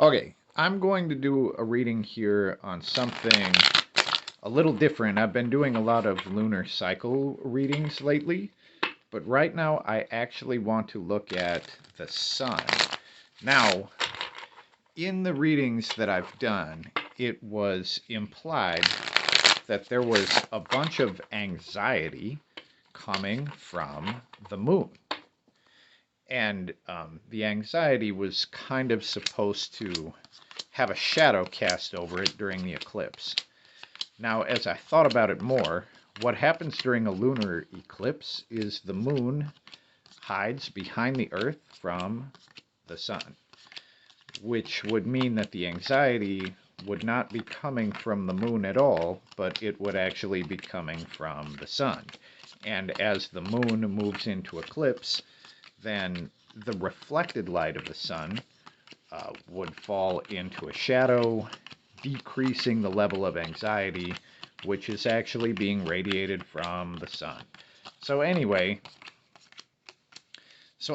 Okay, I'm going to do a reading here on something a little different. I've been doing a lot of lunar cycle readings lately, but right now I actually want to look at the sun. Now, in the readings that I've done, it was implied that there was a bunch of anxiety coming from the moon. And the anxiety was kind of supposed to have a shadow cast over it during the eclipse. Now, as I thought about it more, what happens during a lunar eclipse is the moon hides behind the Earth from the sun, which would mean that the anxiety would not be coming from the moon at all, but it would actually be coming from the sun. And as the moon moves into eclipse, then the reflected light of the sun would fall into a shadow, decreasing the level of anxiety, which is actually being radiated from the sun. So anyway,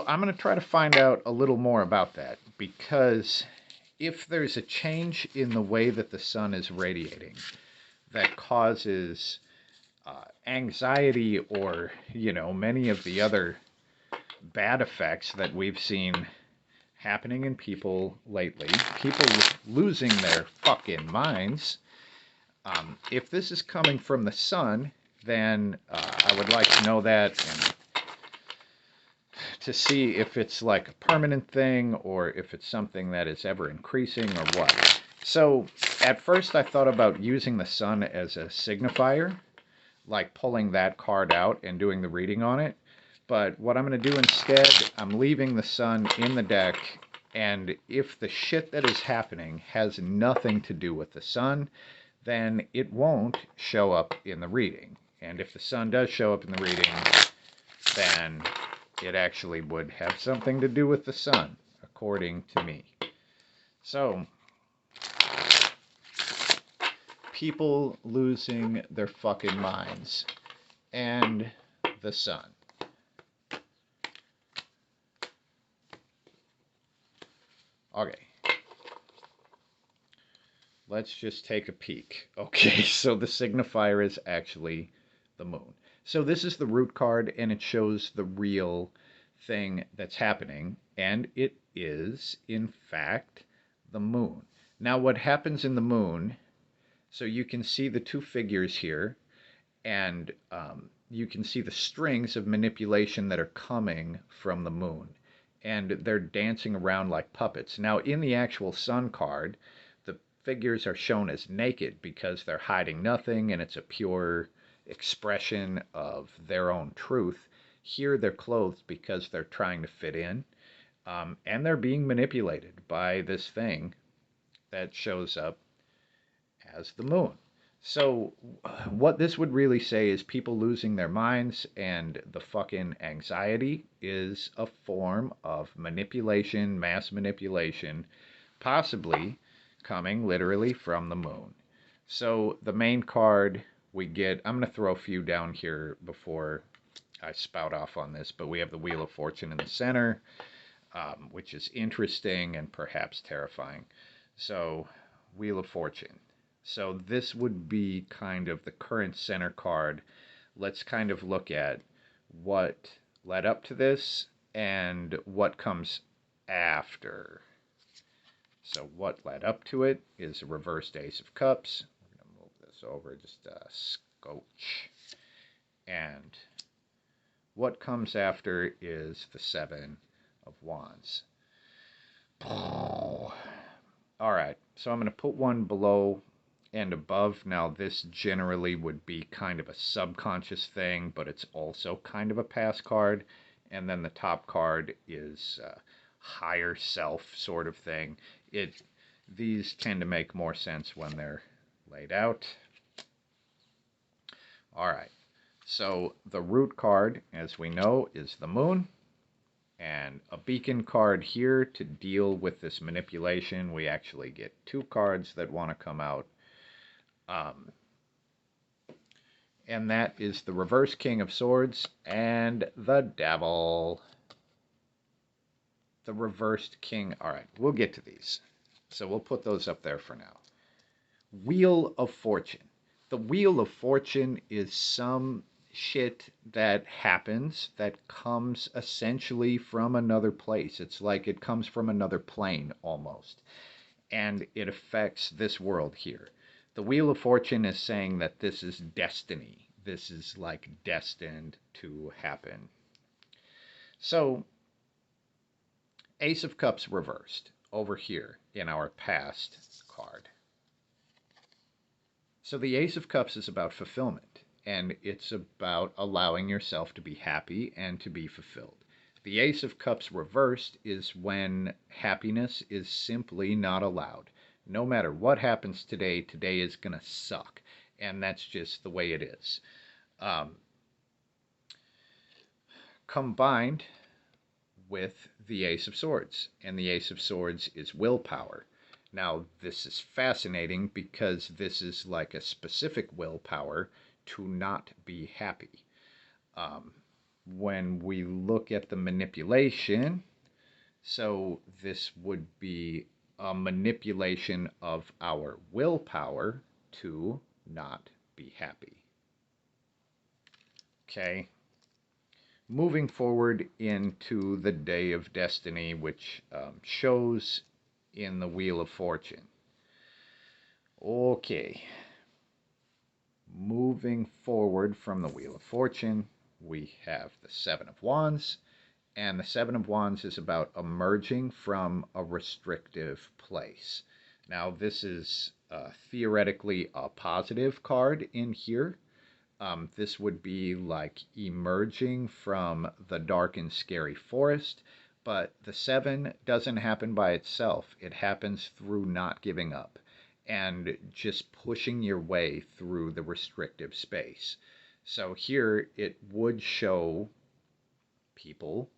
I'm going to try to find out a little more about that, because if there's a change in the way that the sun is radiating that causes anxiety or, many of the other bad effects that we've seen happening in people lately, people losing their fucking minds. If this is coming from the sun, then I would like to know that and to see if it's like a permanent thing or if it's something that is ever increasing or what. So at first I thought about using the sun as a signifier, like pulling that card out and doing the reading on it. But what I'm going to do instead, I'm leaving the sun in the deck, and if the shit that is happening has nothing to do with the sun, then it won't show up in the reading. And if the sun does show up in the reading, then it actually would have something to do with the sun, according to me. So, people losing their fucking minds and the sun. Okay. Let's just take a peek. Okay, so the signifier is actually the moon. So this is the root card, and it shows the real thing that's happening, and it is, in fact, the moon. Now, what happens in the moon, so you can see the two figures here, and you can see the strings of manipulation that are coming from the moon, and they're dancing around like puppets. Now, in the actual sun card, the figures are shown as naked because they're hiding nothing, and it's a pure expression of their own truth. Here, they're clothed because they're trying to fit in, and they're being manipulated by this thing that shows up as the moon. So, what this would really say is people losing their minds, and the fucking anxiety is a form of manipulation, mass manipulation, possibly coming literally from the moon. So, the main card we get, I'm going to throw a few down here before I spout off on this, but we have the Wheel of Fortune in the center, which is interesting and perhaps terrifying. So, Wheel of Fortune. So this would be kind of the current center card. Let's kind of look at what led up to this and what comes after. So what led up to it is a reversed Ace of Cups. We're going to move this over just a scotch. And what comes after is the Seven of Wands. All right, so I'm going to put one below and above. Now, this generally would be kind of a subconscious thing, but it's also kind of a past card. And then the top card is higher self sort of thing. These tend to make more sense when they're laid out. All right, so the root card, as we know, is the moon. And a beacon card here to deal with this manipulation. We actually get two cards that want to come out. And that is the reverse King of Swords and the Devil. The reversed King. All right, we'll get to these. So we'll put those up there for now. Wheel of Fortune. The Wheel of Fortune is some shit that happens that comes essentially from another place. It's like it comes from another plane almost. And it affects this world here. The Wheel of Fortune is saying that this is destiny. This is like destined to happen. So, Ace of Cups reversed over here in our past card. So the Ace of Cups is about fulfillment, and it's about allowing yourself to be happy and to be fulfilled. The Ace of Cups reversed is when happiness is simply not allowed. No matter what happens today, today is going to suck, and that's just the way it is. Um, Combined with the Ace of Swords, and the Ace of Swords is willpower. Now, this is fascinating because this is like a specific willpower to not be happy. When we look at the manipulation, so this would be a manipulation of our willpower to not be happy. Okay. Moving forward into the Day of Destiny, which shows in the Wheel of Fortune. Okay. Moving forward from the Wheel of Fortune, we have the Seven of Wands. And the Seven of Wands is about emerging from a restrictive place. Now, this is theoretically a positive card in here. This would be like emerging from the dark and scary forest, but the seven doesn't happen by itself. It happens through not giving up and just pushing your way through the restrictive space. So here it would show people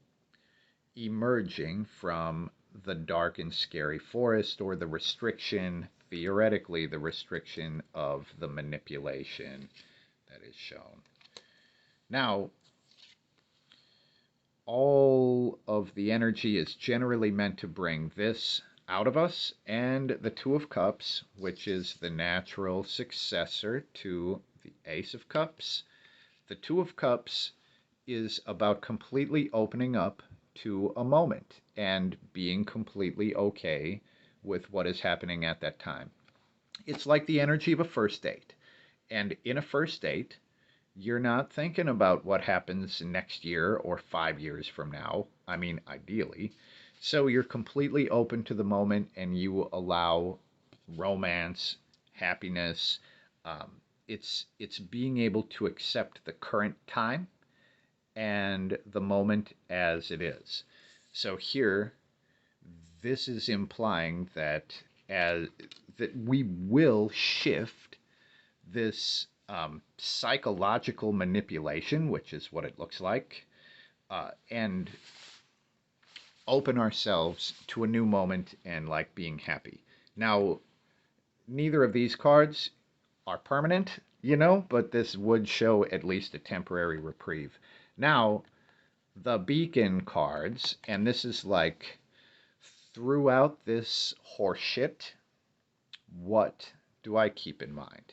emerging from the dark and scary forest, or the restriction, theoretically, the restriction of the manipulation that is shown. Now, all of the energy is generally meant to bring this out of us, and the Two of Cups, which is the natural successor to the Ace of Cups. The Two of Cups is about completely opening up to a moment and being completely okay with what is happening at that time. It's like the energy of a first date. And in a first date, you're not thinking about what happens next year or 5 years from now. I mean, ideally. So you're completely open to the moment and you allow romance, happiness. It's being able to accept the current time and the moment as it is. So here, this is implying that we will shift this psychological manipulation, which is what it looks like, and open ourselves to a new moment and like being happy. Now, neither of these cards are permanent, but this would show at least a temporary reprieve. Now, the beacon cards, and this is like throughout this horseshit, what do I keep in mind?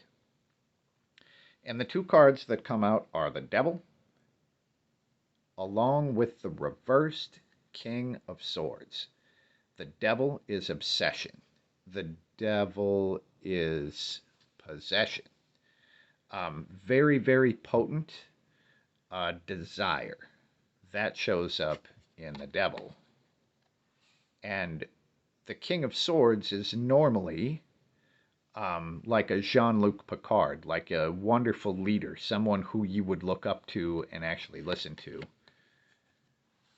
And the two cards that come out are the Devil, along with the reversed King of Swords. The Devil is obsession. The Devil is possession. Very, very potent desire. That shows up in the Devil. And the King of Swords is normally like a Jean-Luc Picard, like a wonderful leader, someone who you would look up to and actually listen to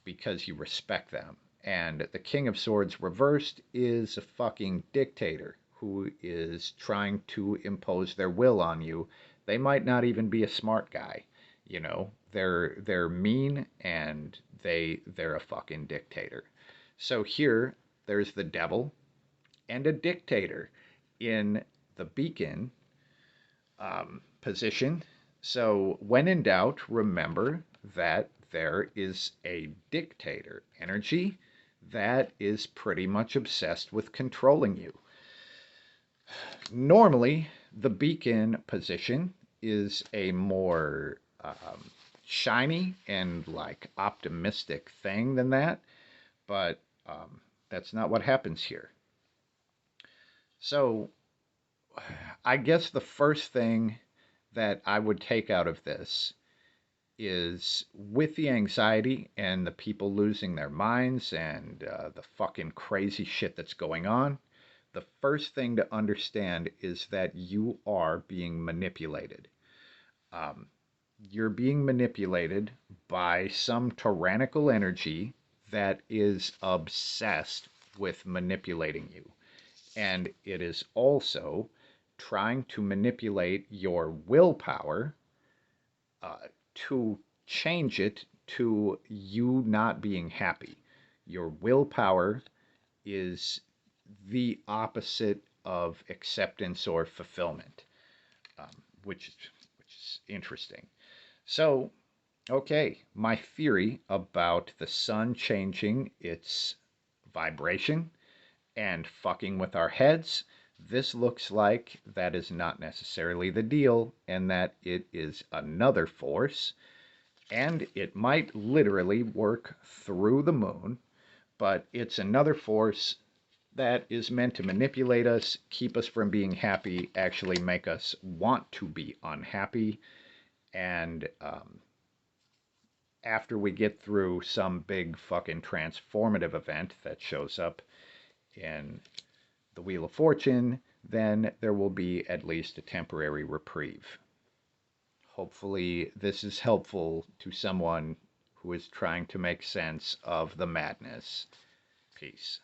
because you respect them. And the King of Swords reversed is a fucking dictator who is trying to impose their will on you. They might not even be a smart guy, They're mean and they're a fucking dictator. So here there's the Devil and a dictator in the beacon position. So when in doubt, remember that there is a dictator energy that is pretty much obsessed with controlling you. Normally, the beacon position is a more shiny and like optimistic thing than that, but that's not what happens here. So, I guess the first thing that I would take out of this is with the anxiety and the people losing their minds and the fucking crazy shit that's going on, the first thing to understand is that you are being manipulated. Um, you're being manipulated by some tyrannical energy that is obsessed with manipulating you. And it is also trying to manipulate your willpower to change it to you not being happy. Your willpower is the opposite of acceptance or fulfillment, um, which is interesting. So, okay, my theory about the sun changing its vibration and fucking with our heads. This looks like that is not necessarily the deal, and that it is another force, and it might literally work through the moon, but it's another force that is meant to manipulate us, keep us from being happy, actually make us want to be unhappy, and after we get through some big fucking transformative event that shows up in the Wheel of Fortune, then there will be at least a temporary reprieve. Hopefully, this is helpful to someone who is trying to make sense of the madness. Peace.